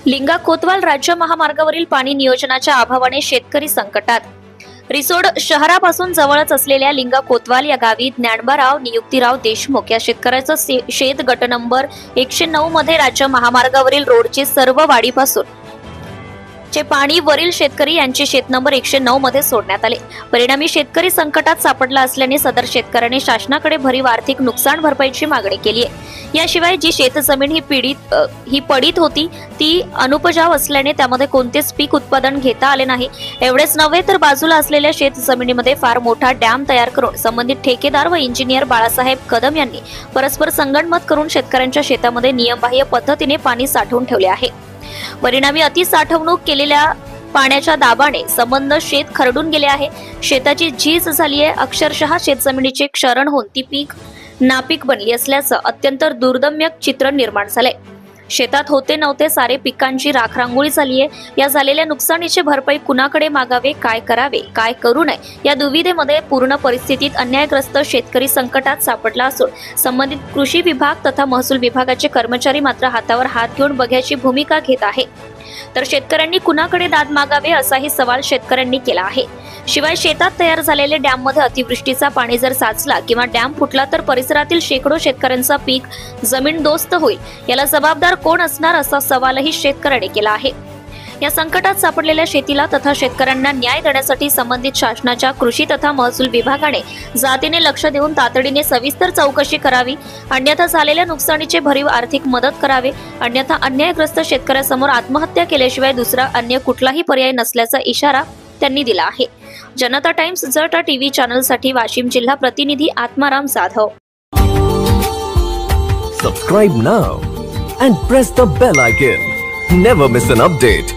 लिंगा कोतवाल राज्य महामार्गावरील पाणी नियोजनाच्या अभावाने शेतकरी संकटात। रिसोड शहरापासून जवळच असलेल्या लिंगा कोतवाल या गावी ज्ञानबाराव नियुक्तीराव देशमुख या शेतकऱ्याचं शेत गट नंबर 109 मध्ये राज्य महामार्गावरील रोडचे सर्व वाडीपासून चे पाणी वरील शेतकरी यांचे शेत नंबर 109 मध्ये सोडण्यात आले। परिणामी शेतकरी संकटात सापडला असल्याने सदर शेतकऱ्याने शासनाकडे भरीव आर्थिक नुकसान भरपाईची मागणी केली आहे। याशिवाय जी शेतजमीन ही पडीत होती ती अनुपजाव असल्याने त्यामध्ये कोणतेच पीक उत्पादन घेता आले नाही। एवढेच नव्हे तर बाजूला असलेल्या शेतजमिनीमध्ये फार मोठा डॅम तयार करून संबंधित ठेकेदार व इंजिनियर बाळासाहेब कदम यांनी परस्पर संगनमत करून शेतकऱ्यांच्या शेतामध्ये नियमबाह्य पद्धतीने पाणी साठवून ठेवले आहे। परिणामी अति साठवणूक केलेल्या पाण्याच्या दाबाने संबंध शेत खरडून गेले आहे। शेताची झीज झाली आहे। अक्षरशः शेतजमिनीचे क्षरण होऊन ती पीक नापीक बनली असल्याचं अत्यंत दुर्दम्य चित्र निर्माण झाले। शेतात होते नव्हते सारे पिकांची राखरांगोळी झाली आहे। या झालेल्या नुकसानीची भरपाई कुणाकडे मागावे, काय करावे, काय करू नये या दुविधेमध्ये पूर्ण परिस्थितीत अन्यायग्रस्त शेतकरी संकटात सापडला असून संबंधित कृषी विभाग तथा महसूल विभागाचे कर्मचारी मात्र हातावर हात घेऊन बघ्याची भूमिका घेत आहे। तर शेतकऱ्यांनी कुणाकडे दाद मागावे असाही सवाल शेतकऱ्यांनी केला आहे। शिवाय शेतात तयार झालेल्या डॅम मध्ये अतिवृष्टीचा पाणी जर साचला किंवा डॅम फुटला तर परिसरातील शेकडो शेतकऱ्यांचा पीक जमीनदोस्त होईल। याला जबाबदार कोण असणार असा सवालही शेतकऱ्यांनी केला आहे। या संकटात सापडलेल्या शेतीला तथा शेतकऱ्यांना न्याय देण्यासाठी संबंधित शासनाच्या कृषी तथा महसूल विभागाने जातीने लक्ष देऊन तातडीने सविस्तर चौकशी करावी, अन्यथा झालेल्या नुकसानीचे भरीव आर्थिक मदत करावे, अन्यथा अन्यायग्रस्त शेतकऱ्यासमोर आत्महत्या केल्याशिवाय दुसरा अन्य कुठलाही पर्याय नसल्याचा इशारा त्यांनी दिला आहे। जनता टाइम्स जटा टीव्ही चॅनल साठी वाशिम जिल्हा प्रतिनिधी Atmaram Jadhav. Subscribe now and press the bell icon. Never miss an update.